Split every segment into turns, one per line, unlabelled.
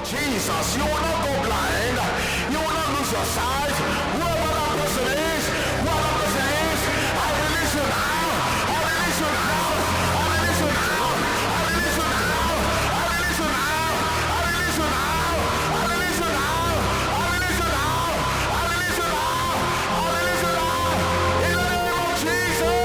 Jesus, you will not go blind. You will not lose your sight. Whoever that person is, whoever that person is, I release you now. I release you now. I release you now. I release you now. I release you now. I release you now. I release you now. I release you now. I release you now. I release you now. In the name of Jesus.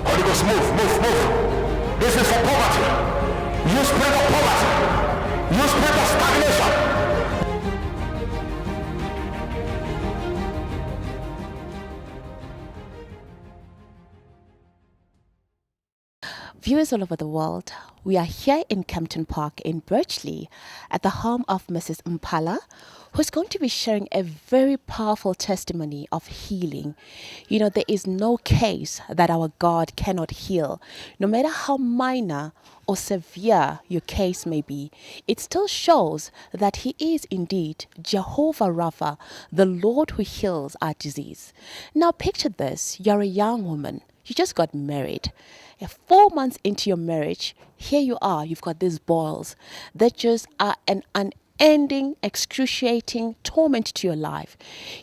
Holy Ghost, move. This is for poverty. You spirit of poverty. You spirit of stagnation.
Viewers all over the world, we are here in Kempton Park in Birchley at the home of Mrs. Mpala, who's going to be sharing a very powerful testimony of healing. You know, there is no case that our God cannot heal. No matter how minor or severe your case may be, it still shows that He is indeed Jehovah Rapha, the Lord who heals our disease. Now picture this, you're a young woman, you just got married. 4 months into your marriage, here you are, you've got these boils that just are an unending, excruciating torment to your life.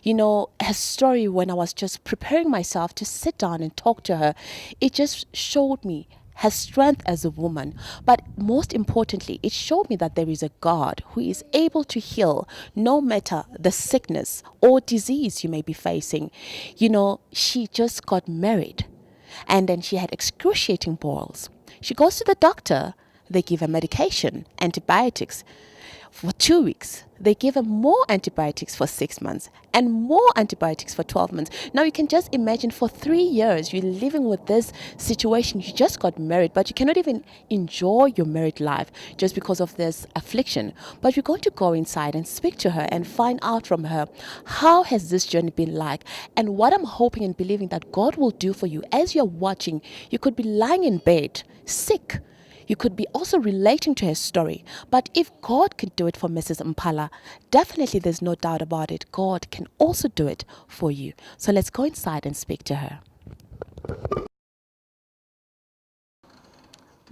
You know, her story, when I was just preparing myself to sit down and talk to her, it just showed me her strength as a woman. But most importantly, it showed me that there is a God who is able to heal no matter the sickness or disease you may be facing. You know, she just got married. And then she had excruciating boils. She goes to the doctor. They give her medication, antibiotics, for 2 weeks. They give her more antibiotics for 6 months and more antibiotics for 12 months. Now you can just imagine for 3 years you're living with this situation. You just got married, but you cannot even enjoy your married life just because of this affliction. But we're going to go inside and speak to her and find out from her, how has this journey been like, and what I'm hoping and believing that God will do for you as you're watching. You could be lying in bed, sick. You could be also relating to her story. But if God could do it for Mrs. Mpala, definitely there's no doubt about it. God can also do it for you. So let's go inside and speak to her.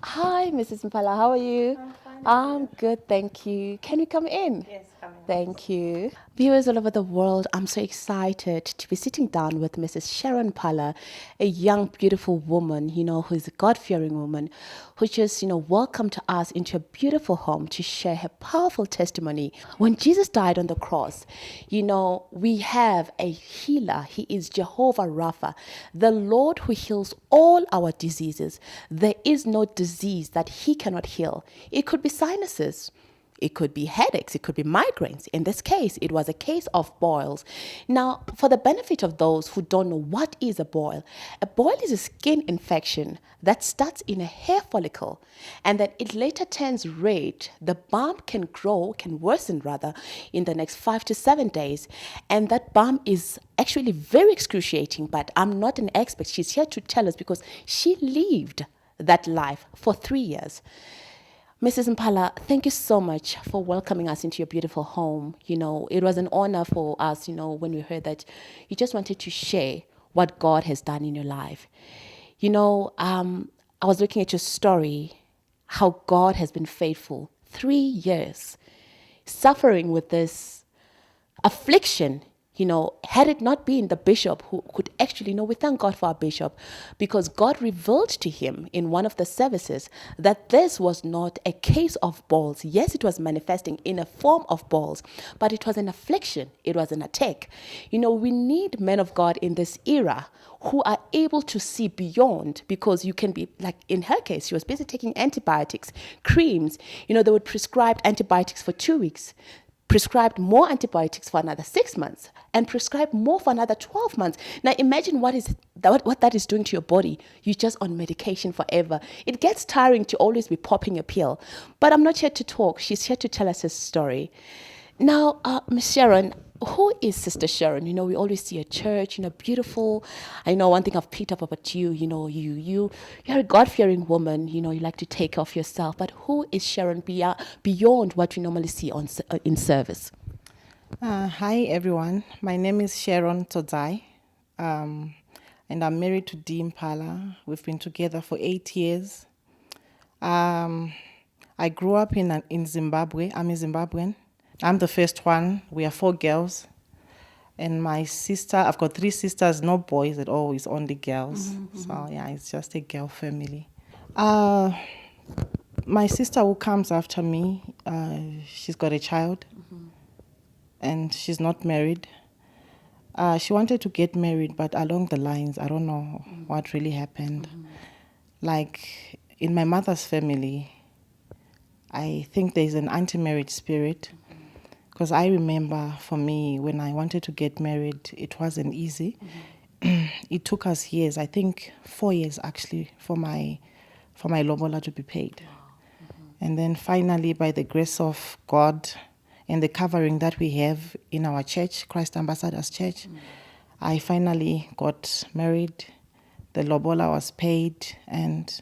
Hi, Mrs. Mpala. How are you?
I'm fine.
I'm good, thank you. Can we come in?
Yes, come in.
Thank you. Viewers all over the world, I'm so excited to be sitting down with Mrs. Sharon Mpala, a young, beautiful woman, you know, who's a God-fearing woman, who just, you know, welcomed us into a beautiful home to share her powerful testimony. When Jesus died on the cross, you know, we have a healer. He is Jehovah Rapha, the Lord who heals all our diseases. There is no disease that He cannot heal. It could be sinuses. It could be headaches. It could be migraines. In this case, it was a case of boils. Now, for the benefit of those who don't know what is a boil is a skin infection that starts in a hair follicle and then it later turns red. The bump can worsen rather, in the next 5 to 7 days. And that bump is actually very excruciating, but I'm not an expert. She's here to tell us because she lived that life for 3 years. Mrs. Mpala, thank you so much for welcoming us into your beautiful home. It was an honor for us, when we heard that you just wanted to share what God has done in your life. I was looking at your story, how God has been faithful. 3 years suffering with this affliction. Had it not been the bishop who could actually, we thank God for our bishop, because God revealed to him in one of the services that this was not a case of boils. Yes, it was manifesting in a form of boils, but it was an affliction. It was an attack. We need men of God in this era who are able to see beyond, because you can be, like in her case, she was busy taking antibiotics, creams. They would prescribe antibiotics for 2 weeks, prescribed more antibiotics for another 6 months, and prescribed more for another 12 months. Now imagine what that is doing to your body. You're just on medication forever. It gets tiring to always be popping a pill. But I'm not here to talk. She's here to tell us her story. Now, Miss Sharon, who is Sister Sharon? We always see a church, beautiful. I know one thing I've picked up about you, you're a God-fearing woman, you like to take care of yourself. But who is Sharon beyond what we normally see in service?
Hi, everyone. My name is Sharon Todzai, and I'm married to Dee Mpala. We've been together for 8 years. I grew up in Zimbabwe. I'm a Zimbabwean. I'm the first one. We are 4 girls. And my sister, I've got 3 sisters, no boys at all. It's only girls. Mm-hmm. So, yeah, it's just a girl family. My sister who comes after me, she's got a child. Mm-hmm. And she's not married. She wanted to get married, but along the lines, I don't know what really happened. Mm-hmm. Like, in my mother's family, I think there's an anti-marriage spirit. Because I remember, for me, when I wanted to get married, it wasn't easy. Mm-hmm. It took us years, I think 4 years actually, for my lobola to be paid. Mm-hmm. And then finally, by the grace of God and the covering that we have in our church, Christ Ambassadors Church, I finally got married. The lobola was paid and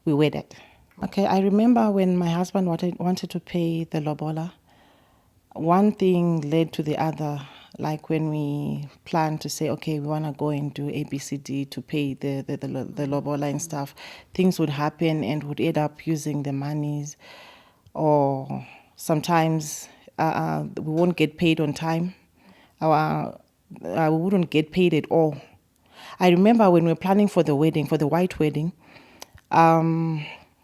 we wedded. Okay, I remember when my husband wanted to pay the lobola, one thing led to the other. Like when we planned to say, okay, we want to go and do ABCD to pay the lobola and stuff, things would happen and would end up using the monies, or sometimes we won't get paid on time. We wouldn't get paid at all. I remember when we were planning for the wedding, for the white wedding,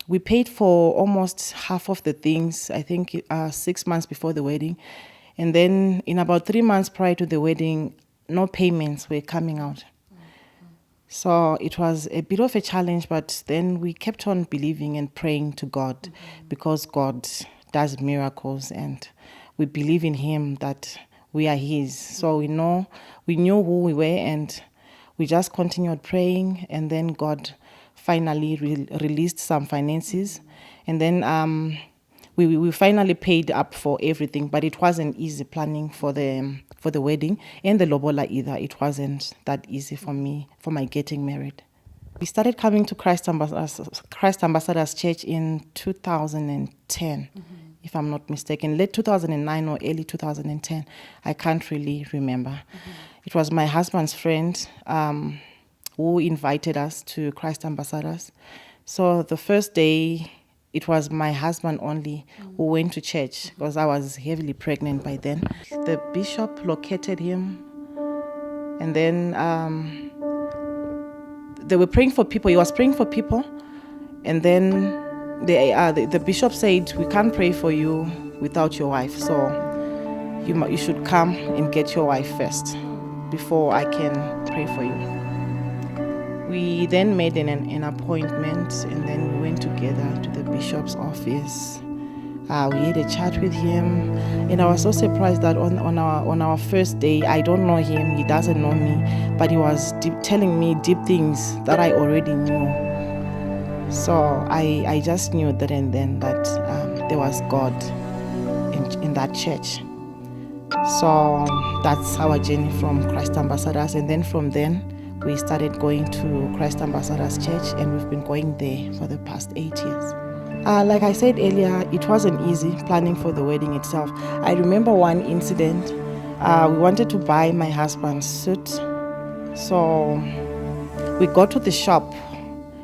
we paid for almost half of the things, I think 6 months before the wedding. And then in about 3 months prior to the wedding, no payments were coming out. Mm-hmm. So it was a bit of a challenge, but then we kept on believing and praying to God, because God does miracles and we believe in Him that we are His. So we knew who we were, and we just continued praying, and then God finally released some finances, and then we finally paid up for everything. But it wasn't easy planning for the wedding and the lobola either. It wasn't that easy for me, for my getting married. We started coming to Christ Ambassadors Church in 2010, if I'm not mistaken, late 2009 or early 2010. I can't really remember. It was my husband's friend who invited us to Christ Ambassadors. So the first day, it was my husband only who went to church, because I was heavily pregnant by then. The bishop located him, and then they were praying for people. He was praying for people, and then the bishop said, we can't pray for you without your wife, so you should come and get your wife first before I can pray for you. We then made an appointment, and then we went together to the bishop's office. We had a chat with him, and I was so surprised that on our first day, I don't know him, he doesn't know me, but he was telling me deep things that I already knew. So I just knew then and then that there was God in that church. So that's our journey from Christ Ambassadors, and then from then we started going to Christ Ambassadors Church, and we've been going there for the past 8 years. Like I said earlier, it wasn't easy planning for the wedding itself. I remember one incident. We wanted to buy my husband's suit. So we got to the shop,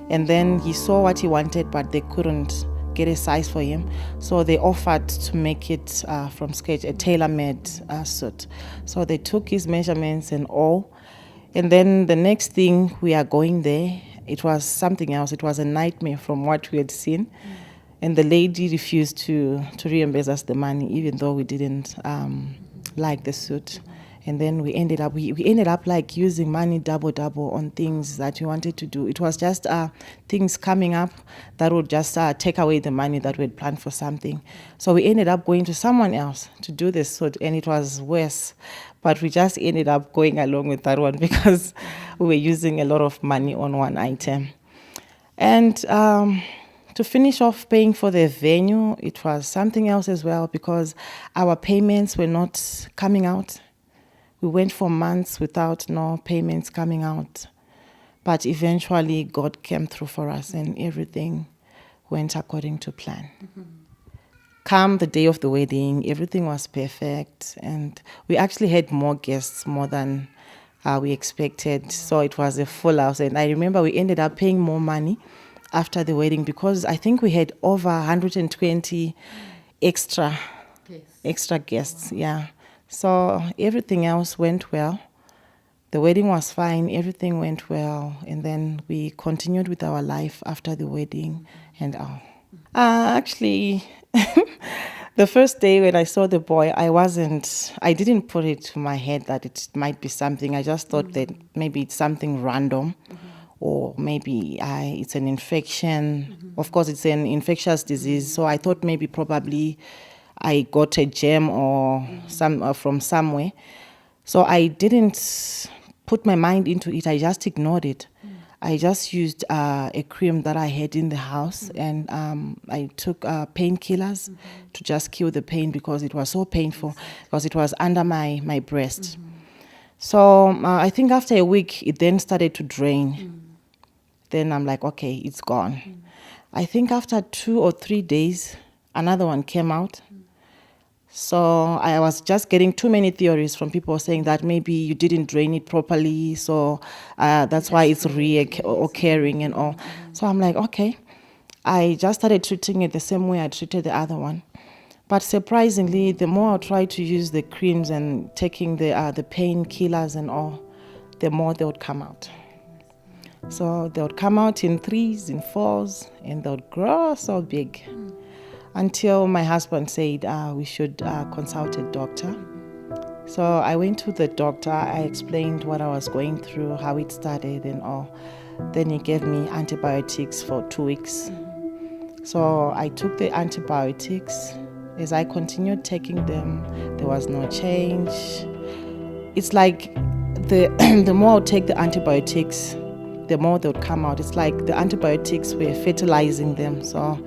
and then he saw what he wanted, but they couldn't get a size for him. So they offered to make it from scratch, a tailor-made suit. So they took his measurements and all. And then the next thing, we are going there. It was something else. It was a nightmare from what we had seen. And the lady refused to reimburse us the money, even though we didn't like the suit. And then we ended up like using money double on things that we wanted to do. It was just things coming up that would just take away the money that we had planned for something. So we ended up going to someone else to do the suit, and it was worse. But we just ended up going along with that one because we were using a lot of money on one item. And to finish off paying for the venue, it was something else as well, because our payments were not coming out. We went for months without no payments coming out. But eventually God came through for us, and everything went according to plan. Come the day of the wedding, everything was perfect, and we actually had more guests, more than we expected. So it was a full house, and I remember we ended up paying more money after the wedding, because I think we had over 120 extra guests. Yeah. So everything else went well. The wedding was fine. Everything went well. And then we continued with our life after the wedding and all. Actually, the first day when I saw the boy, I didn't put it to my head that it might be something. I just thought that maybe it's something random. Or maybe it's an infection. Of course, it's an infectious disease. So I thought maybe probably I got a germ or from somewhere. So I didn't put my mind into it. I just ignored it. I just used a cream that I had in the house, and I took painkillers to just kill the pain, because it was so painful, because it was under my breast. So I think after a week, it then started to drain. Then I'm like, okay, it's gone. I think after 2 or 3 days, another one came out. So I was just getting too many theories from people saying that maybe you didn't drain it properly, so that's why it's reoccurring and all. So I'm like, okay. I just started treating it the same way I treated the other one. But surprisingly, the more I tried to use the creams and taking the painkillers and all, the more they would come out. So they would come out in 3s, in 4s, and they would grow so big. Until my husband said we should consult a doctor. So I went to the doctor. I explained what I was going through, how it started and all. Then he gave me antibiotics for 2 weeks. So I took the antibiotics. As I continued taking them, there was no change. It's like the more I take the antibiotics, the more they would come out. It's like the antibiotics were fertilizing them, so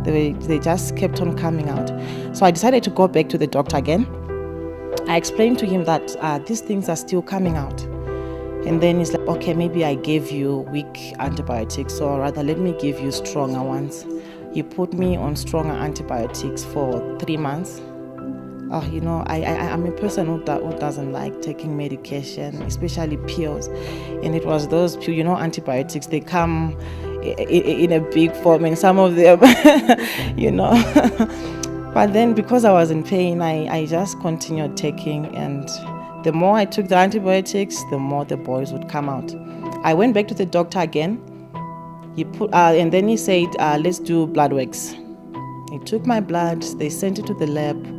they just kept on coming out. So I decided to go back to the doctor again. I explained to him that these things are still coming out. And then he's like, okay, maybe I gave you weak antibiotics, or rather let me give you stronger ones. He put me on stronger antibiotics for 3 months. I'm a person who doesn't like taking medication, especially pills. And it was those pills, antibiotics, they come in a big form, and some of them, But then because I was in pain, I just continued taking, and the more I took the antibiotics, the more the boys would come out. I went back to the doctor again. And then he said, let's do blood works. He took my blood, they sent it to the lab.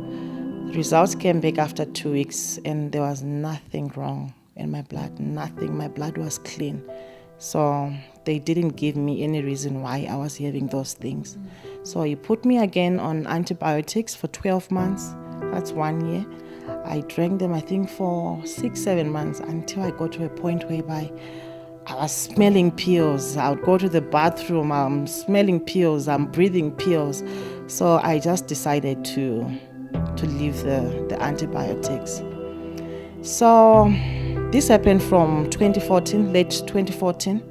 Results came back after 2 weeks, and there was nothing wrong in my blood, nothing. My blood was clean. So they didn't give me any reason why I was having those things. So he put me again on antibiotics for 12 months. That's 1 year. I drank them, I think, for 6-7 months until I got to a point whereby I was smelling pills. I would go to the bathroom, I'm smelling pills, I'm breathing pills. So I just decided to leave the antibiotics. So this happened from 2014, late 2014.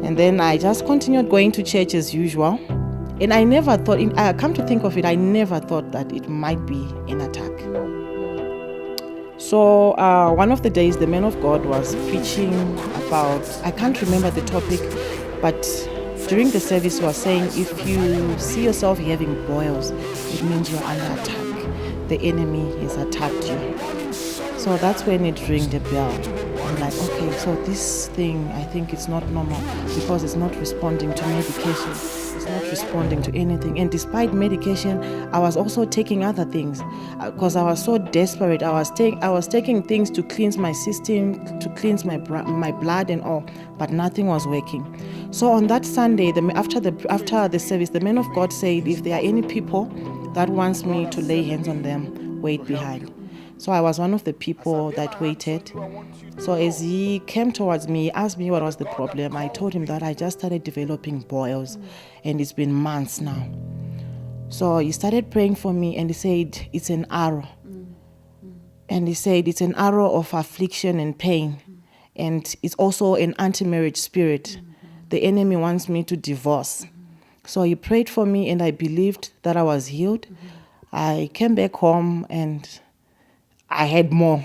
And then I just continued going to church as usual. And I never thought, come to think of it, I never thought that it might be an attack. So one of the days, the man of God was preaching about, I can't remember the topic, but during the service he was saying, if you see yourself having boils, it means you're under attack. The enemy has attacked you. So that's when it rang the bell. I'm like, okay, so this thing, I think it's not normal because it's not responding to medication. It's not responding to anything. And despite medication, I was also taking other things because I was so desperate. I was taking things to cleanse my system, to cleanse my blood and all, but nothing was working. So on that Sunday, after the service, the man of God said, if there are any people that wants me to lay hands on them, wait behind. So I was one of the people that waited. So as he came towards me, he asked me what was the problem. I told him that I just started developing boils and it's been months now. So he started praying for me and he said, it's an arrow. And he said, it's an arrow of affliction and pain. And it's also an anti-marriage spirit. The enemy wants me to divorce. So he prayed for me and I believed that I was healed. I came back home and I had more.